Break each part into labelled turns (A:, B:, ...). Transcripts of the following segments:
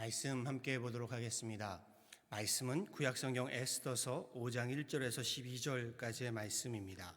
A: 말씀 함께 보도록 하겠습니다. 말씀은 구약성경 에스더서 5장 1절에서 12절까지의 말씀입니다.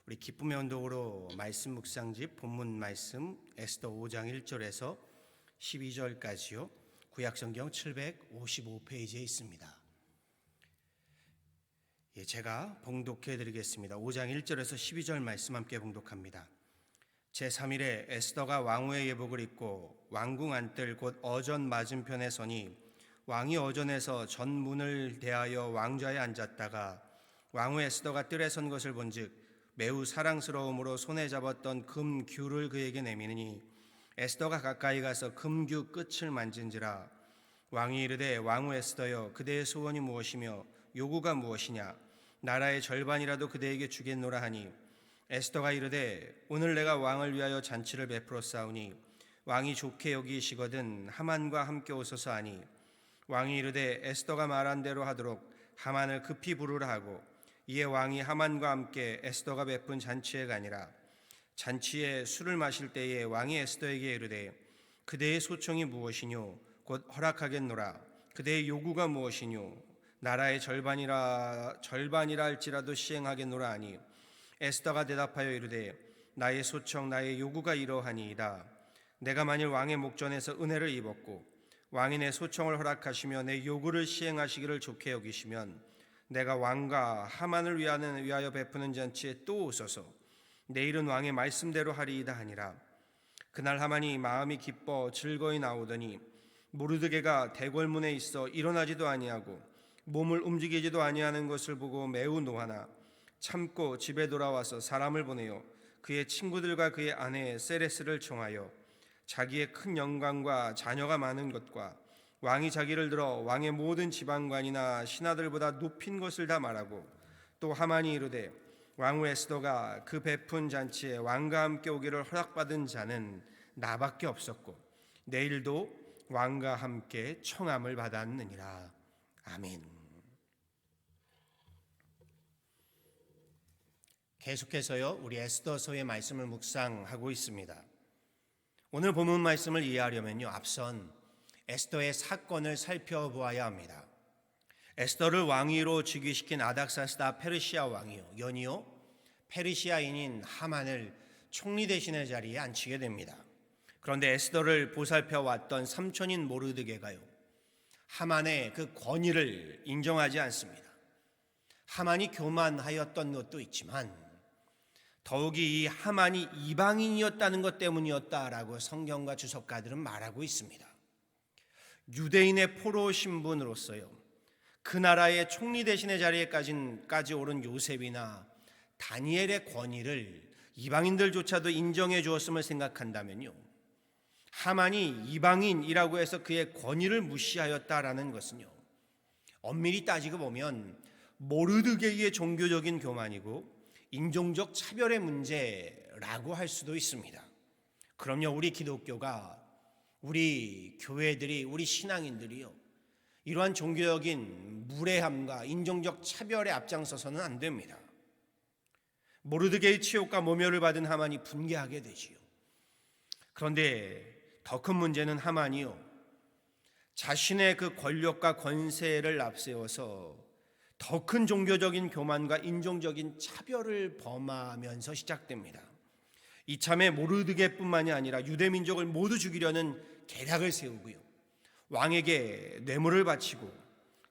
A: 우리 기쁨의 언덕으로 말씀 묵상집 본문 말씀 에스더 5장 1절에서 12절까지요. 구약성경 755페이지에 있습니다. 제가 봉독해 드리겠습니다. 5장 1절에서 12절 말씀 함께 봉독합니다. 제3일에 에스더가 왕후의 예복을 입고 왕궁 안뜰 곧 어전 맞은편에 서니 왕이 어전에서 전문을 대하여 왕좌에 앉았다가 왕후 에스더가 뜰에 선 것을 본즉 매우 사랑스러움으로 손에 잡았던 금규를 그에게 내미느니 에스더가 가까이 가서 금규 끝을 만진지라. 왕이 이르되 왕후 에스더여 그대의 소원이 무엇이며 요구가 무엇이냐? 나라의 절반이라도 그대에게 주겠노라 하니 에스더가 이르되 오늘 내가 왕을 위하여 잔치를 베풀었사오니 왕이 좋게 여기시거든 하만과 함께 오소서 하니 왕이 이르되 에스더가 말한 대로 하도록 하만을 급히 부르라 하고 이에 왕이 하만과 함께 에스더가 베푼 잔치에 가니라. 잔치에 술을 마실 때에 왕이 에스더에게 이르되 그대의 소청이 무엇이뇨? 곧 허락하겠노라. 그대의 요구가 무엇이뇨? 나라의 절반이라 할지라도 시행하겠노라 하니 에스더가 대답하여 이르되 나의 소청 나의 요구가 이러하니이다. 내가 만일 왕의 목전에서 은혜를 입었고 왕이 내 소청을 허락하시며 내 요구를 시행하시기를 좋게 여기시면 내가 왕과 하만을 위하여 베푸는 잔치에 또 오소서. 내일은 왕의 말씀대로 하리이다 하니라. 그날 하만이 마음이 기뻐 즐거이 나오더니 모르드게가 대궐문에 있어 일어나지도 아니하고 몸을 움직이지도 아니하는 것을 보고 매우 노하나 참고 집에 돌아와서 사람을 보내어 그의 친구들과 그의 아내 세레스를 청하여 자기의 큰 영광과 자녀가 많은 것과 왕이 자기를 들어 왕의 모든 지방관이나 신하들보다 높인 것을 다 말하고 또 하만이 이르되 왕후 에스더가 그 베푼 잔치에 왕과 함께 오기를 허락받은 자는 나밖에 없었고 내일도 왕과 함께 청함을 받았느니라. 아멘. 계속해서요 우리 에스더서의 말씀을 묵상하고 있습니다. 오늘 본문 말씀을 이해하려면요 앞선 에스더의 사건을 살펴보아야 합니다. 에스더를 왕위로 즉위시킨 아닥사스다 페르시아 왕이요 연이어 페르시아인인 하만을 총리 대신의 자리에 앉히게 됩니다. 그런데 에스더를 보살펴 왔던 삼촌인 모르드게가요 하만의 그 권위를 인정하지 않습니다. 하만이 교만하였던 것도 있지만 더욱이 이 하만이 이방인이었다는 것 때문이었다라고 성경과 주석가들은 말하고 있습니다. 유대인의 포로 신분으로서요 그 나라의 총리 대신의 자리에까지 오른 요셉이나 다니엘의 권위를 이방인들조차도 인정해 주었음을 생각한다면요 하만이 이방인이라고 해서 그의 권위를 무시하였다라는 것은요 엄밀히 따지고 보면 모르드게의 종교적인 교만이고 인종적 차별의 문제라고 할 수도 있습니다. 그럼요 우리 기독교가 우리 교회들이 우리 신앙인들이요 이러한 종교적인 무례함과 인종적 차별에 앞장서서는 안 됩니다. 모르드게의 치욕과 모멸을 받은 하만이 분개하게 되지요. 그런데 더 큰 문제는 하만이요 자신의 그 권력과 권세를 앞세워서 더 큰 종교적인 교만과 인종적인 차별을 범하면서 시작됩니다. 이참에 모르드게뿐만이 아니라 유대민족을 모두 죽이려는 계략을 세우고요 왕에게 뇌물을 바치고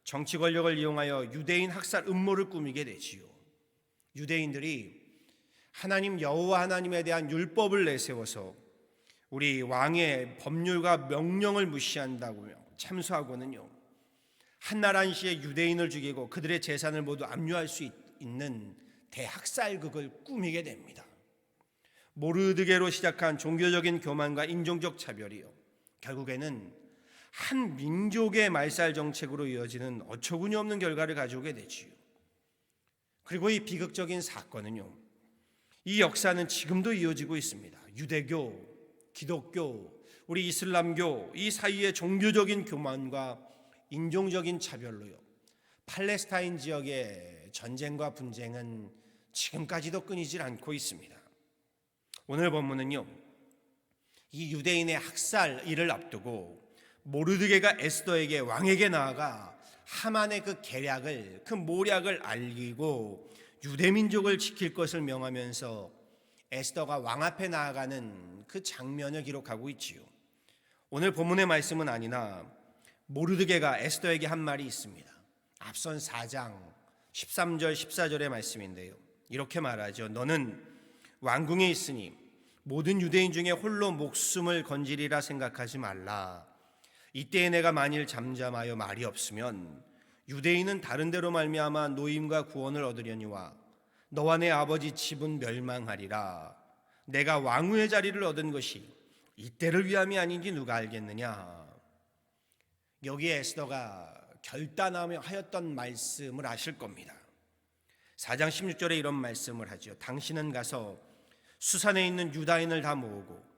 A: 정치 권력을 이용하여 유대인 학살 음모를 꾸미게 되지요. 유대인들이 하나님 여호와 하나님에 대한 율법을 내세워서 우리 왕의 법률과 명령을 무시한다고 참소하고는요 한날 한시에 유대인을 죽이고 그들의 재산을 모두 압류할 수 있는 대학살극을 꾸미게 됩니다. 모르드게로 시작한 종교적인 교만과 인종적 차별이요 결국에는 한 민족의 말살 정책으로 이어지는 어처구니 없는 결과를 가져오게 되지요. 그리고 이 비극적인 사건은요 이 역사는 지금도 이어지고 있습니다. 유대교, 기독교, 우리 이슬람교 이 사이의 종교적인 교만과 인종적인 차별로요 팔레스타인 지역의 전쟁과 분쟁은 지금까지도 끊이질 않고 있습니다. 오늘 본문은요 이 유대인의 학살 일을 앞두고 모르드게가 에스더에게 왕에게 나아가 하만의 그 계략을, 그 모략을 알리고 유대민족을 지킬 것을 명하면서 에스더가 왕 앞에 나아가는 그 장면을 기록하고 있지요. 오늘 본문의 말씀은 아니나 모르드게가 에스더에게 한 말이 있습니다. 앞선 4장 13절 14절의 말씀인데요. 이렇게 말하죠. 너는 왕궁에 있으니 모든 유대인 중에 홀로 목숨을 건지리라 생각하지 말라. 이때에 내가 만일 잠잠하여 말이 없으면 유대인은 다른 데로 말미암아 노임과 구원을 얻으려니와 너와 내 아버지 집은 멸망하리라. 내가 왕후의 자리를 얻은 것이 이때를 위함이 아닌지 누가 알겠느냐. 여기에 에스더가 결단하며 하였던 말씀을 아실 겁니다. 4장 16절에 이런 말씀을 하죠. 당신은 가서 수산에 있는 유다인을 다 모으고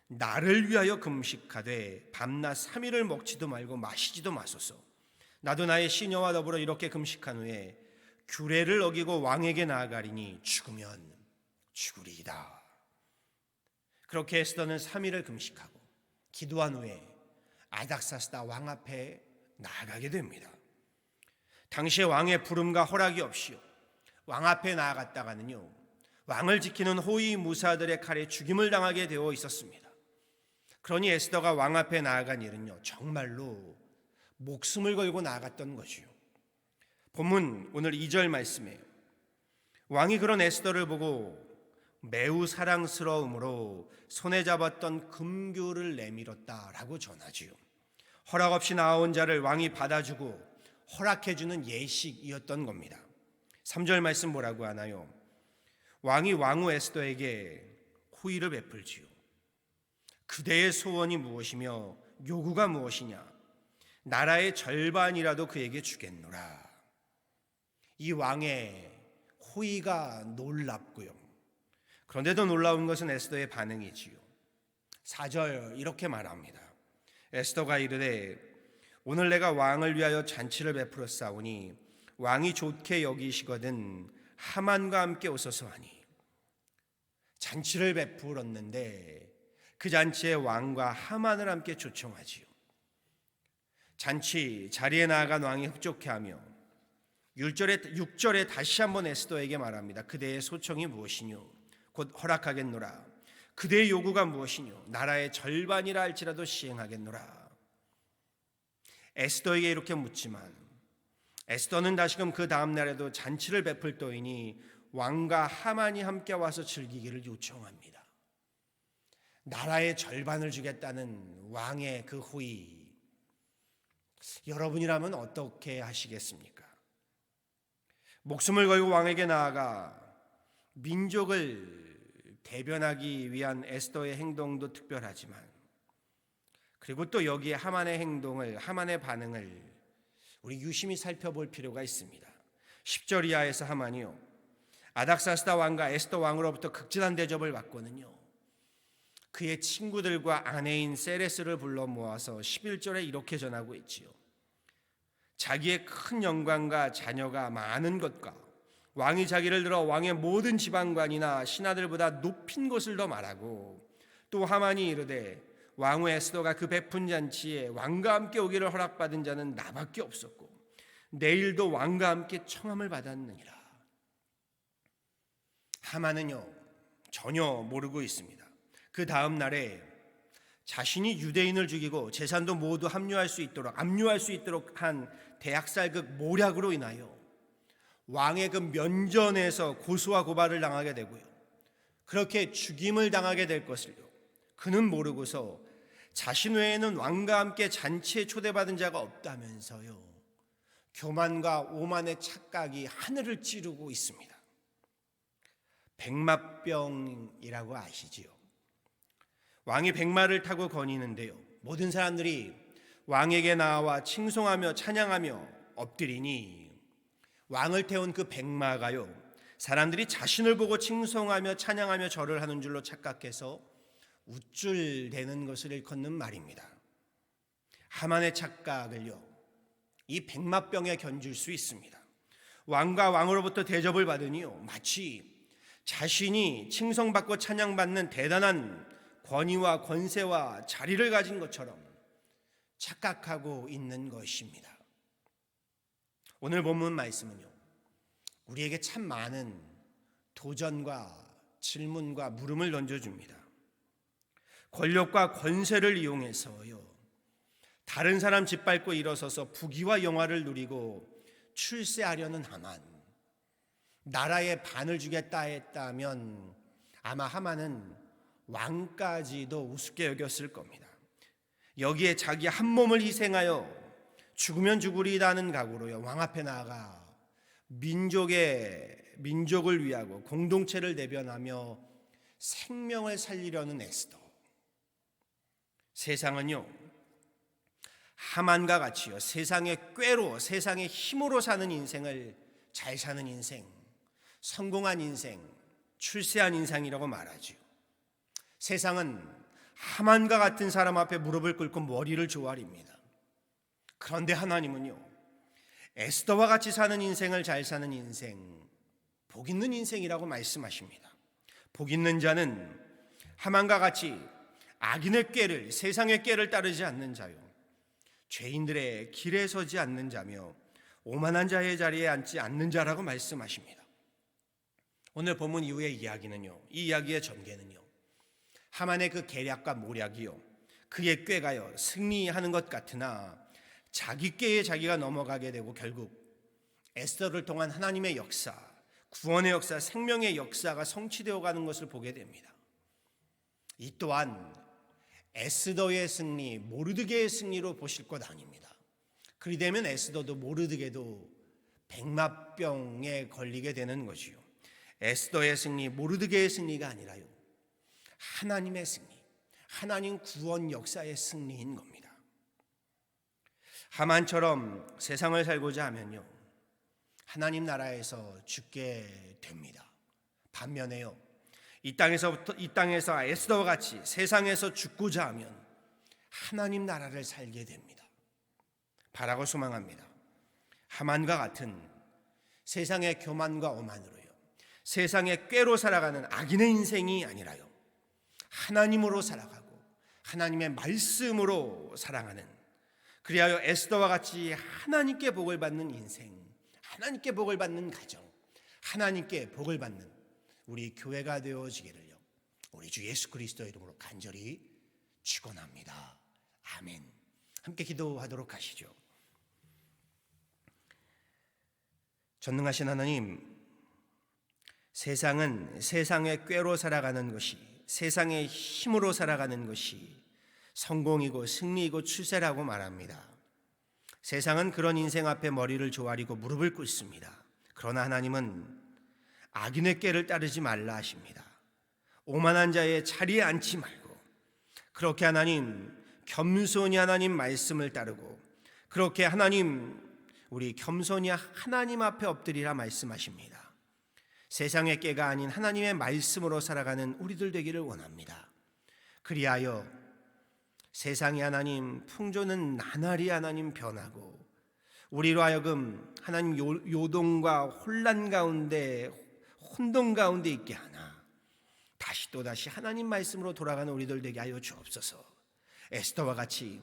A: 나를 위하여 금식하되 밤낮 3일을 먹지도 말고 마시지도 마소서. 나도 나의 시녀와 더불어 이렇게 금식한 후에 규례를 어기고 왕에게 나아가리니 죽으면 죽으리이다. 그렇게 에스더는 3일을 금식하고 기도한 후에 아닥사스다 왕 앞에 나아가게 됩니다. 당시에 왕의 부름과 허락이 없이요, 왕 앞에 나아갔다가는요, 왕을 지키는 호위 무사들의 칼에 죽임을 당하게 되어 있었습니다. 그러니 에스더가 왕 앞에 나아간 일은요, 정말로 목숨을 걸고 나아갔던 것이요. 본문 오늘 2절 말씀이에요. 왕이 그런 에스더를 보고 매우 사랑스러움으로 손에 잡았던 금규를 내밀었다라고 전하지요. 허락 없이 나온 자를 왕이 받아주고 허락해주는 예식이었던 겁니다. 3절 말씀 뭐라고 하나요? 왕이 왕후 에스더에게 호의를 베풀지요. 그대의 소원이 무엇이며 요구가 무엇이냐? 나라의 절반이라도 그에게 주겠노라. 이 왕의 호의가 놀랍고요. 그런데도 놀라운 것은 에스더의 반응이지요. 4절 이렇게 말합니다. 에스더가 이르되 오늘 내가 왕을 위하여 잔치를 베풀었사오니 왕이 좋게 여기시거든 하만과 함께 오소서 하니. 잔치를 베풀었는데 그 잔치에 왕과 하만을 함께 초청하지요. 잔치 자리에 나아간 왕이 흡족해하며 6절에 다시 한번 에스더에게 말합니다. 그대의 소청이 무엇이뇨? 곧 허락하겠노라. 그대의 요구가 무엇이뇨? 나라의 절반이라 할지라도 시행하겠노라. 에스더에게 이렇게 묻지만 에스더는 다시금 그 다음 날에도 잔치를 베풀 터이니 왕과 하만이 함께 와서 즐기기를 요청합니다. 나라의 절반을 주겠다는 왕의 그 호의, 여러분이라면 어떻게 하시겠습니까? 목숨을 걸고 왕에게 나아가 민족을 대변하기 위한 에스더의 행동도 특별하지만, 그리고 또 여기에 하만의 행동을, 하만의 반응을 우리 유심히 살펴볼 필요가 있습니다. 10절 이하에서 하만이요, 아닥사스다 왕과 에스더 왕으로부터 극진한 대접을 받고는요, 그의 친구들과 아내인 세레스를 불러 모아서 11절에 이렇게 전하고 있지요. 자기의 큰 영광과 자녀가 많은 것과 왕이 자기를 들어 왕의 모든 지방관이나 신하들보다 높인 것을 더 말하고, 또 하만이 이르되 왕후 에스더가 그 베푼 잔치에 왕과 함께 오기를 허락받은 자는 나밖에 없었고 내일도 왕과 함께 청함을 받았느니라. 하만은요 전혀 모르고 있습니다. 그 다음 날에 자신이 유대인을 죽이고 재산도 모두 압류할 수 있도록 한 대학살극 모략으로 인하여 왕의 그 면전에서 고소와 고발을 당하게 되고요, 그렇게 죽임을 당하게 될 것을요 그는 모르고서 자신 외에는 왕과 함께 잔치에 초대받은 자가 없다면서요 교만과 오만의 착각이 하늘을 찌르고 있습니다. 백마병이라고 아시지요? 왕이 백마를 타고 거니는데요, 모든 사람들이 왕에게 나와 칭송하며 찬양하며 엎드리니 왕을 태운 그 백마가요 사람들이 자신을 보고 칭송하며 찬양하며 절을 하는 줄로 착각해서 우쭐대는 것을 일컫는 말입니다. 하만의 착각을요 이 백마병에 견줄 수 있습니다. 왕과 왕으로부터 대접을 받으니요 마치 자신이 칭송받고 찬양받는 대단한 권위와 권세와 자리를 가진 것처럼 착각하고 있는 것입니다. 오늘 본문 말씀은요, 우리에게 참 많은 도전과 질문과 물음을 던져줍니다. 권력과 권세를 이용해서요, 다른 사람 짓밟고 일어서서 부귀와 영화를 누리고 출세하려는 하만, 나라의 반을 주겠다 했다면 아마 하만은 왕까지도 우습게 여겼을 겁니다. 여기에 자기 한 몸을 희생하여 죽으면 죽으리라는 각오로요, 왕 앞에 나아가 민족을 위하고 공동체를 대변하며 생명을 살리려는 에스더. 세상은요, 하만과 같이요, 세상의 꾀로, 세상의 힘으로 사는 인생을 잘 사는 인생, 성공한 인생, 출세한 인생이라고 말하죠. 세상은 하만과 같은 사람 앞에 무릎을 꿇고 머리를 조아립니다. 그런데 하나님은요, 에스더와 같이 사는 인생을 잘 사는 인생, 복 있는 인생이라고 말씀하십니다. 복 있는 자는 하만과 같이 악인의 꾀를, 세상의 꾀를 따르지 않는 자요, 죄인들의 길에 서지 않는 자며 오만한 자의 자리에 앉지 않는 자라고 말씀하십니다. 오늘 본문 이후의 이야기는요, 이 이야기의 전개는요, 하만의 그 계략과 모략이요, 그의 꾀가요 승리하는 것 같으나 자기 꾀에 자기가 넘어가게 되고 결국 에스더를 통한 하나님의 역사, 구원의 역사, 생명의 역사가 성취되어 가는 것을 보게 됩니다. 이 또한 에스더의 승리, 모르드게의 승리로 보실 것 아닙니다. 그리 되면 에스더도 모르드게도 백마병에 걸리게 되는 것이요, 에스더의 승리, 모르드게의 승리가 아니라요, 하나님의 승리, 하나님 구원 역사의 승리인 겁니다. 하만처럼 세상을 살고자 하면요, 하나님 나라에서 죽게 됩니다. 반면에요, 이 땅에서 에스더와 같이 세상에서 죽고자 하면 하나님 나라를 살게 됩니다. 바라고 소망합니다. 하만과 같은 세상의 교만과 오만으로요, 세상의 꾀로 살아가는 악인의 인생이 아니라요, 하나님으로 살아가고 하나님의 말씀으로 살아가는, 그리하여 에스더와 같이 하나님께 복을 받는 인생, 하나님께 복을 받는 가정, 하나님께 복을 받는 우리 교회가 되어지기를요, 우리 주 예수 그리스도의 이름으로 간절히 축원합니다. 아멘. 함께 기도하도록 하시죠. 전능하신 하나님, 세상은 세상의 꾀로 살아가는 것이, 세상의 힘으로 살아가는 것이 성공이고 승리이고 출세라고 말합니다. 세상은 그런 인생 앞에 머리를 조아리고 무릎을 꿇습니다. 그러나 하나님은 악인의 꾀를 따르지 말라 하십니다. 오만한 자의 자리에 앉지 말고, 그렇게 하나님 겸손히 하나님 말씀을 따르고, 그렇게 하나님 우리 겸손히 하나님 앞에 엎드리라 말씀하십니다. 세상의 꾀가 아닌 하나님의 말씀으로 살아가는 우리들 되기를 원합니다. 그리하여 세상이 하나님 풍조는 나날이 하나님 변하고, 우리로 하여금 하나님 요동과 혼란 가운데, 혼돈 가운데 있게 하나 다시 또다시 하나님 말씀으로 돌아가는 우리들 되게 하여 주옵소서. 에스더와 같이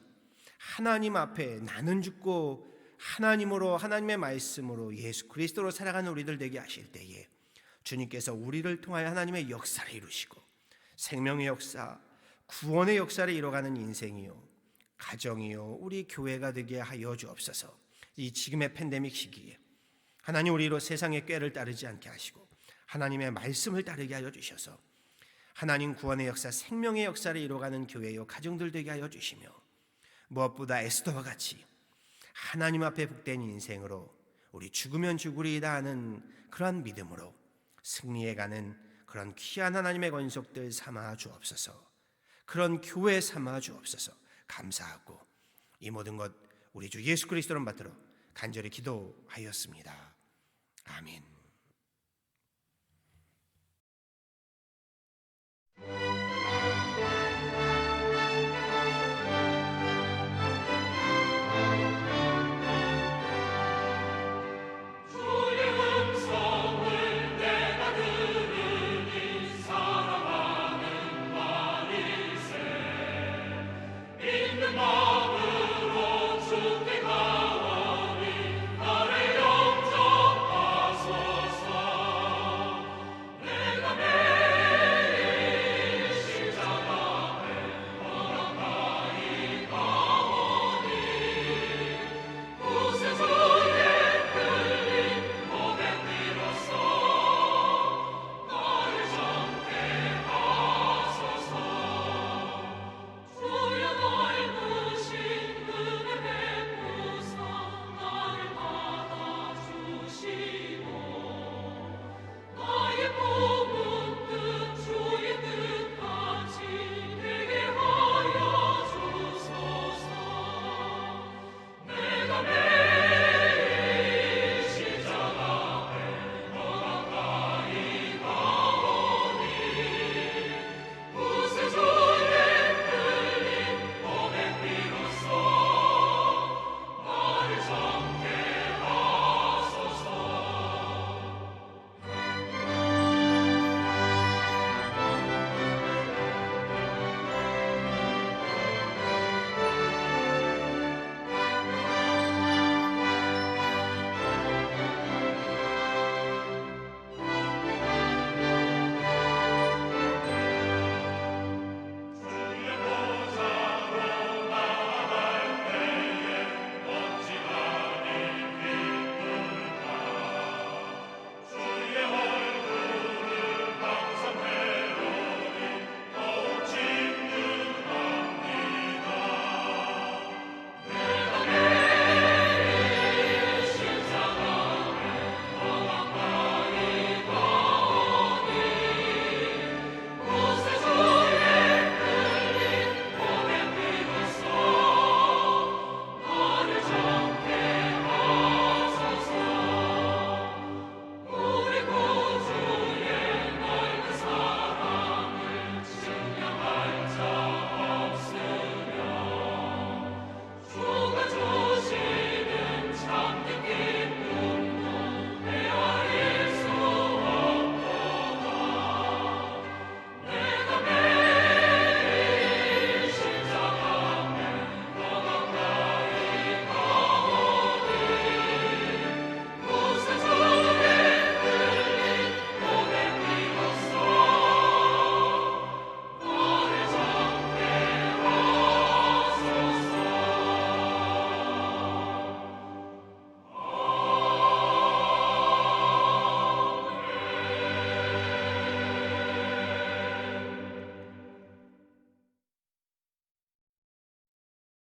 A: 하나님 앞에 나는 죽고 하나님으로, 하나님의 말씀으로 예수 그리스도로 살아가는 우리들 되게 하실 때에 주님께서 우리를 통하여 하나님의 역사를 이루시고 생명의 역사, 구원의 역사를 이뤄가는 인생이요, 가정이요, 우리 교회가 되게 하여 주옵소서. 이 지금의 팬데믹 시기에 하나님 우리로 세상의 꾀를 따르지 않게 하시고 하나님의 말씀을 따르게 하여 주셔서 하나님 구원의 역사, 생명의 역사를 이뤄가는 교회요, 가정들 되게 하여 주시며, 무엇보다 에스더와 같이 하나님 앞에 복된 인생으로 우리 죽으면 죽으리이다 하는 그러한 믿음으로 승리해가는 그런 귀한 하나님의 권속들 삼아 주옵소서. 그런 교회 삼아 주옵소서. 감사하고 이 모든 것 우리 주 예수 그리스도를 받들어 간절히 기도하였습니다. 아멘.